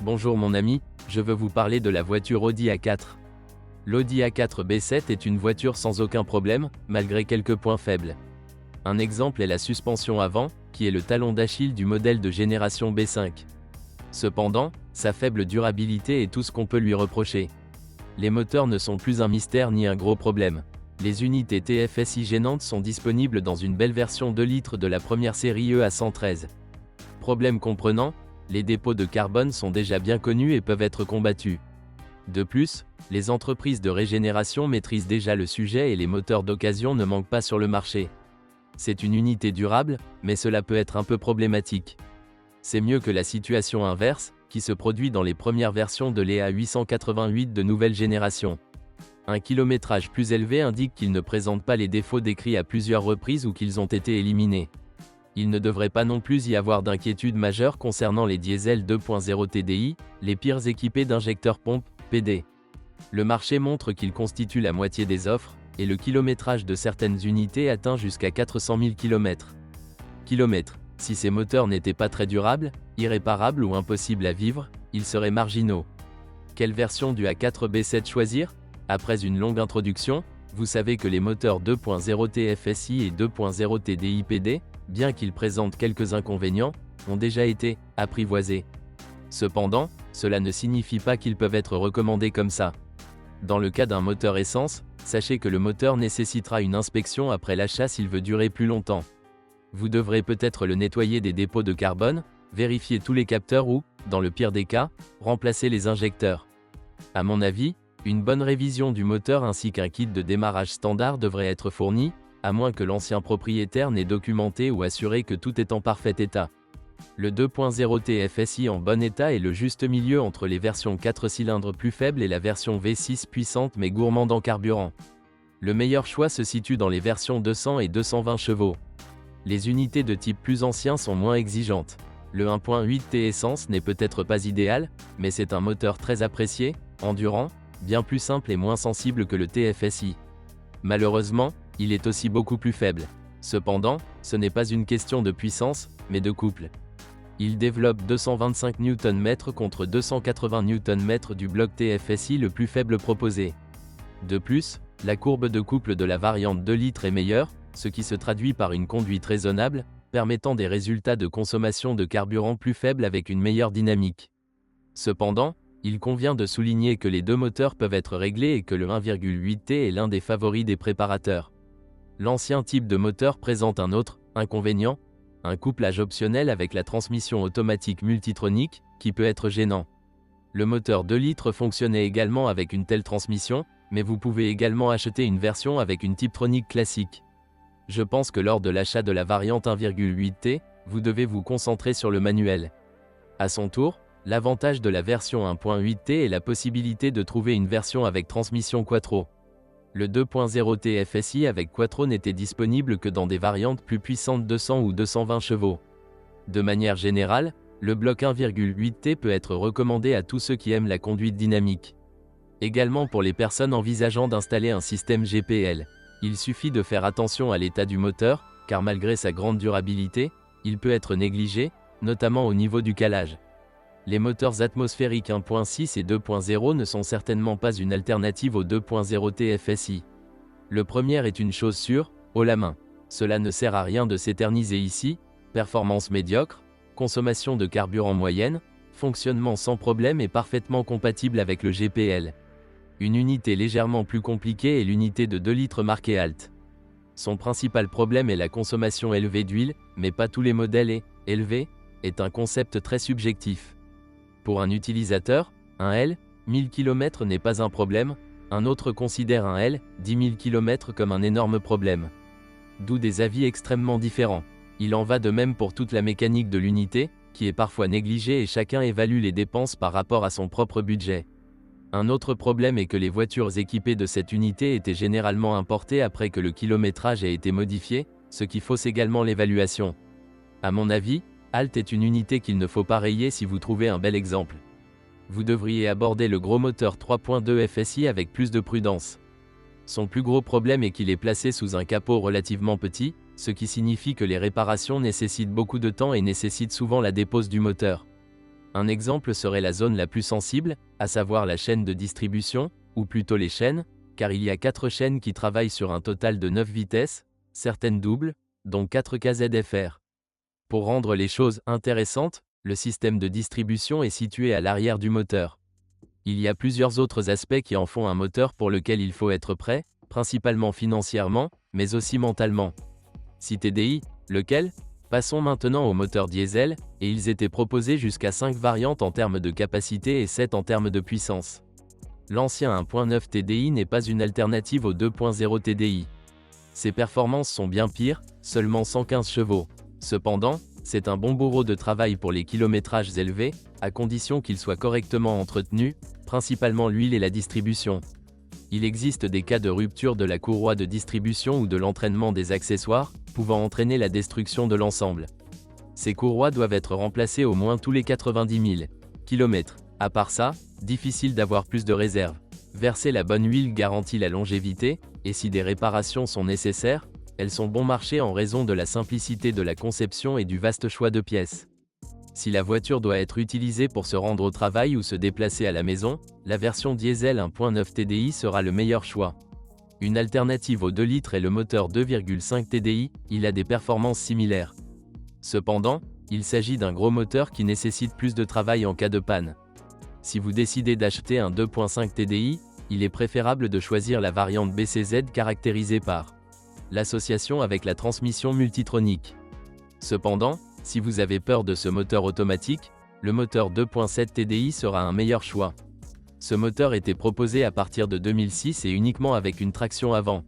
Bonjour mon ami, je veux vous parler de la voiture Audi A4. L'Audi A4 B7 est une voiture sans aucun problème, malgré quelques points faibles. Un exemple est la suspension avant, qui est le talon d'Achille du modèle de génération B5. Cependant, sa faible durabilité est tout ce qu'on peut lui reprocher. Les moteurs ne sont plus un mystère ni un gros problème. Les unités TFSI gênantes sont disponibles dans une belle version 2 litres de la première série EA113. Problème comprenant, les dépôts de carbone sont déjà bien connus et peuvent être combattus. De plus, les entreprises de régénération maîtrisent déjà le sujet et les moteurs d'occasion ne manquent pas sur le marché. C'est une unité durable, mais cela peut être un peu problématique. C'est mieux que la situation inverse, qui se produit dans les premières versions de l'EA888 de nouvelle génération. Un kilométrage plus élevé indique qu'ils ne présentent pas les défauts décrits à plusieurs reprises ou qu'ils ont été éliminés. Il ne devrait pas non plus y avoir d'inquiétude majeure concernant les diesels 2.0 TDI, les pires équipés d'injecteurs pompe, PD. Le marché montre qu'ils constituent la moitié des offres, et le kilométrage de certaines unités atteint jusqu'à 400 000 km. Si ces moteurs n'étaient pas très durables, irréparables ou impossibles à vivre, ils seraient marginaux. Quelle version du A4 B7 choisir? Après une longue introduction, vous savez que les moteurs 2.0 TFSI et 2.0 TDI PD, bien qu'ils présentent quelques inconvénients, ont déjà été apprivoisés. Cependant, cela ne signifie pas qu'ils peuvent être recommandés comme ça. Dans le cas d'un moteur essence, sachez que le moteur nécessitera une inspection après l'achat s'il veut durer plus longtemps. Vous devrez peut-être le nettoyer des dépôts de carbone, vérifier tous les capteurs ou, dans le pire des cas, remplacer les injecteurs. À mon avis, une bonne révision du moteur ainsi qu'un kit de démarrage standard devrait être fourni, à moins que l'ancien propriétaire n'ait documenté ou assuré que tout est en parfait état. Le 2.0 TFSI en bon état est le juste milieu entre les versions 4 cylindres plus faibles et la version V6 puissante mais gourmande en carburant. Le meilleur choix se situe dans les versions 200 et 220 chevaux. Les unités de type plus ancien sont moins exigeantes. Le 1.8 T essence n'est peut-être pas idéal, mais c'est un moteur très apprécié, endurant, bien plus simple et moins sensible que le TFSI. Malheureusement, il est aussi beaucoup plus faible. Cependant, ce n'est pas une question de puissance, mais de couple. Il développe 225 Nm contre 280 Nm du bloc TFSI le plus faible proposé. De plus, la courbe de couple de la variante 2 litres est meilleure, ce qui se traduit par une conduite raisonnable, permettant des résultats de consommation de carburant plus faibles avec une meilleure dynamique. Cependant, il convient de souligner que les deux moteurs peuvent être réglés et que le 1.8 T est l'un des favoris des préparateurs. L'ancien type de moteur présente un autre inconvénient, un couplage optionnel avec la transmission automatique multitronique, qui peut être gênant. Le moteur 2 litres fonctionnait également avec une telle transmission, mais vous pouvez également acheter une version avec une Tiptronic classique. Je pense que lors de l'achat de la variante 1.8 T, vous devez vous concentrer sur le manuel. À son tour, l'avantage de la version 1.8 T est la possibilité de trouver une version avec transmission Quattro. Le 2.0 TFSI avec Quattro n'était disponible que dans des variantes plus puissantes 200 ou 220 chevaux. De manière générale, le bloc 1.8 T peut être recommandé à tous ceux qui aiment la conduite dynamique. Également pour les personnes envisageant d'installer un système GPL. Il suffit de faire attention à l'état du moteur, car malgré sa grande durabilité, il peut être négligé, notamment au niveau du calage. Les moteurs atmosphériques 1.6 et 2.0 ne sont certainement pas une alternative au 2.0 TFSI. Le premier est une chose sûre, haut la main. Cela ne sert à rien de s'éterniser ici, performance médiocre, consommation de carburant moyenne, fonctionnement sans problème et parfaitement compatible avec le GPL. Une unité légèrement plus compliquée est l'unité de 2 litres marquée Alt. Son principal problème est la consommation élevée d'huile, mais pas tous les modèles élevés, est un concept très subjectif. Pour un utilisateur, un L, 1000 km n'est pas un problème, un autre considère un L, 10 000 km comme un énorme problème. D'où des avis extrêmement différents. Il en va de même pour toute la mécanique de l'unité, qui est parfois négligée et chacun évalue les dépenses par rapport à son propre budget. Un autre problème est que les voitures équipées de cette unité étaient généralement importées après que le kilométrage ait été modifié, ce qui fausse également l'évaluation. À mon avis, Alt est une unité qu'il ne faut pas rayer si vous trouvez un bel exemple. Vous devriez aborder le gros moteur 3.2 FSI avec plus de prudence. Son plus gros problème est qu'il est placé sous un capot relativement petit, ce qui signifie que les réparations nécessitent beaucoup de temps et nécessitent souvent la dépose du moteur. Un exemple serait la zone la plus sensible, à savoir la chaîne de distribution, ou plutôt les chaînes, car il y a 4 chaînes qui travaillent sur un total de 9 vitesses, certaines doubles, dont 4 kZFR. Pour rendre les choses intéressantes, le système de distribution est situé à l'arrière du moteur. Il y a plusieurs autres aspects qui en font un moteur pour lequel il faut être prêt, principalement financièrement, mais aussi mentalement. Si TDI, lequel? Passons maintenant au moteur diesel, et ils étaient proposés jusqu'à 5 variantes en termes de capacité et 7 en termes de puissance. L'ancien 1.9 TDI n'est pas une alternative au 2.0 TDI. Ses performances sont bien pires, seulement 115 chevaux. Cependant, c'est un bon bourreau de travail pour les kilométrages élevés, à condition qu'il soit correctement entretenu, principalement l'huile et la distribution. Il existe des cas de rupture de la courroie de distribution ou de l'entraînement des accessoires, pouvant entraîner la destruction de l'ensemble. Ces courroies doivent être remplacées au moins tous les 90 000 km. À part ça, difficile d'avoir plus de réserve. Verser la bonne huile garantit la longévité, et si des réparations sont nécessaires, elles sont bon marché en raison de la simplicité de la conception et du vaste choix de pièces. Si la voiture doit être utilisée pour se rendre au travail ou se déplacer à la maison, la version diesel 1.9 TDI sera le meilleur choix. Une alternative au 2 litres est le moteur 2,5 TDI, il a des performances similaires. Cependant, il s'agit d'un gros moteur qui nécessite plus de travail en cas de panne. Si vous décidez d'acheter un 2.5 TDI, il est préférable de choisir la variante BCZ caractérisée par l'association avec la transmission multitronique. Cependant, si vous avez peur de ce moteur automatique, le moteur 2.7 TDI sera un meilleur choix. Ce moteur était proposé à partir de 2006 et uniquement avec une traction avant.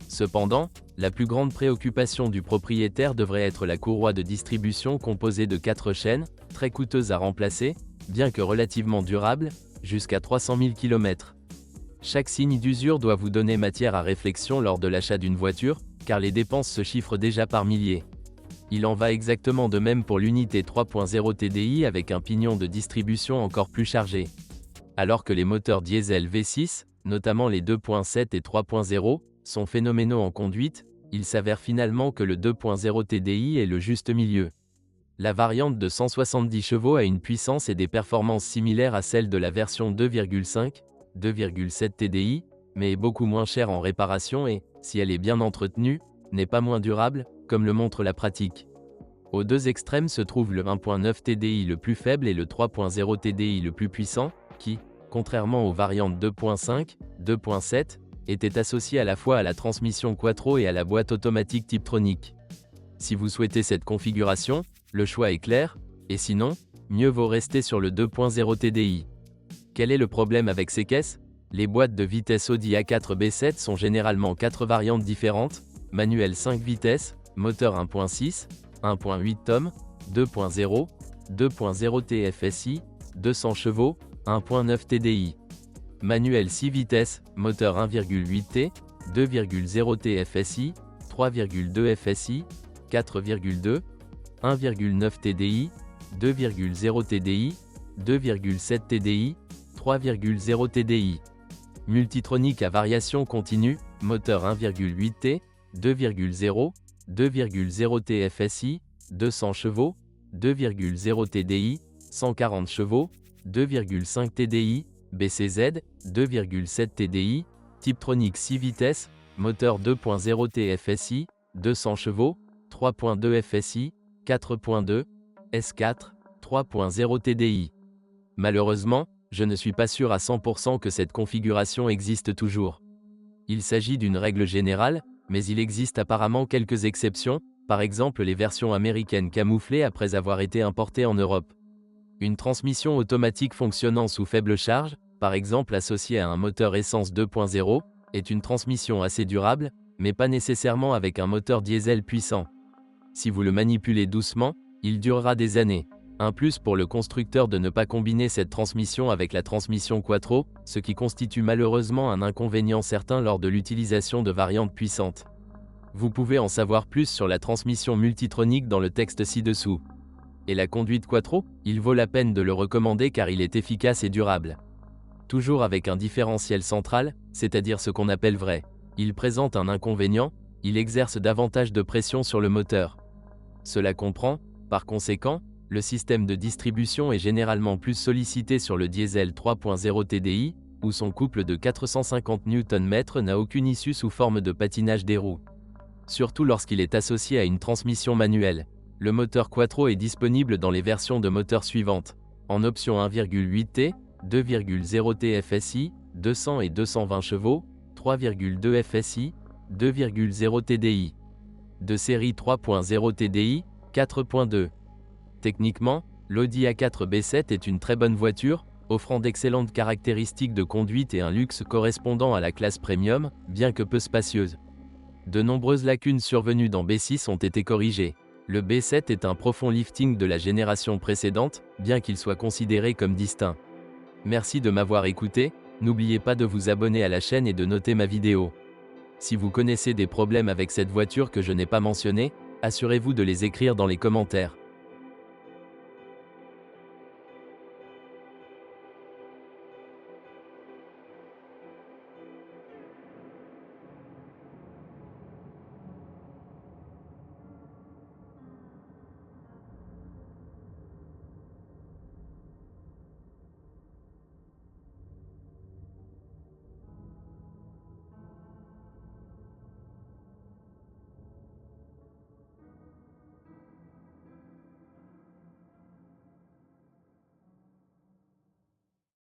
Cependant, la plus grande préoccupation du propriétaire devrait être la courroie de distribution composée de 4 chaînes, très coûteuse à remplacer, bien que relativement durable, jusqu'à 300 000 km. Chaque signe d'usure doit vous donner matière à réflexion lors de l'achat d'une voiture, car les dépenses se chiffrent déjà par milliers. Il en va exactement de même pour l'unité 3.0 TDI avec un pignon de distribution encore plus chargé. Alors que les moteurs diesel V6, notamment les 2.7 et 3.0, sont phénoménaux en conduite, il s'avère finalement que le 2.0 TDI est le juste milieu. La variante de 170 chevaux a une puissance et des performances similaires à celles de la version 2.5, 2.7 TDI, mais est beaucoup moins chère en réparation et, si elle est bien entretenue, n'est pas moins durable, comme le montre la pratique. Aux deux extrêmes se trouve le 1.9 TDI le plus faible et le 3.0 TDI le plus puissant, qui, contrairement aux variantes 2.5, 2.7, étaient associés à la fois à la transmission Quattro et à la boîte automatique Tiptronic. Si vous souhaitez cette configuration, le choix est clair, et sinon, mieux vaut rester sur le 2.0 TDI. Quel est le problème avec ces caisses? Les boîtes de vitesse Audi A4 B7 sont généralement 4 variantes différentes, manuel 5 vitesses, moteur 1.6, 1.8 tomes, 2.0, 2.0 TFSI, 200 chevaux, 1.9 TDI. Manuel 6 vitesses, moteur 1.8 T, 2.0 TFSI, 3.2 FSI, 4.2, 1.9 TDI, 2.0 TDI, 2.7 TDI, 3.0 TDI. Multitronique à variation continue, moteur 1.8 T, 2.0, 2.0 TFSI, 200 chevaux, 2.0 TDI, 140 chevaux, 2.5 TDI, BCZ, 2.7 TDI, Tiptronic 6 vitesses, moteur 2.0 TFSI, 200 chevaux, 3.2 FSI, 4.2, S4, 3.0 TDI. Malheureusement, je ne suis pas sûr à 100% que cette configuration existe toujours. Il s'agit d'une règle générale, mais il existe apparemment quelques exceptions, par exemple les versions américaines camouflées après avoir été importées en Europe. Une transmission automatique fonctionnant sous faible charge, par exemple associée à un moteur essence 2.0, est une transmission assez durable, mais pas nécessairement avec un moteur diesel puissant. Si vous le manipulez doucement, il durera des années. Un plus pour le constructeur de ne pas combiner cette transmission avec la transmission Quattro, ce qui constitue malheureusement un inconvénient certain lors de l'utilisation de variantes puissantes. Vous pouvez en savoir plus sur la transmission multitronique dans le texte ci-dessous. Et la conduite Quattro, il vaut la peine de le recommander car il est efficace et durable. Toujours avec un différentiel central, c'est-à-dire ce qu'on appelle vrai. Il présente un inconvénient, il exerce davantage de pression sur le moteur. Cela comprend, par conséquent, Le système de distribution est généralement plus sollicité sur le diesel 3.0 TDI, où son couple de 450 Nm n'a aucune issue sous forme de patinage des roues. Surtout lorsqu'il est associé à une transmission manuelle. Le moteur Quattro est disponible dans les versions de moteur suivantes. En option 1,8T, 2,0T FSI, 200 et 220 chevaux, 3,2 FSI, 2,0 TDI. De série 3.0 TDI, 4.2. Techniquement, l'Audi A4 B7 est une très bonne voiture, offrant d'excellentes caractéristiques de conduite et un luxe correspondant à la classe premium, bien que peu spacieuse. De nombreuses lacunes survenues dans B6 ont été corrigées. Le B7 est un profond lifting de la génération précédente, bien qu'il soit considéré comme distinct. Merci de m'avoir écouté, n'oubliez pas de vous abonner à la chaîne et de noter ma vidéo. Si vous connaissez des problèmes avec cette voiture que je n'ai pas mentionné, assurez-vous de les écrire dans les commentaires.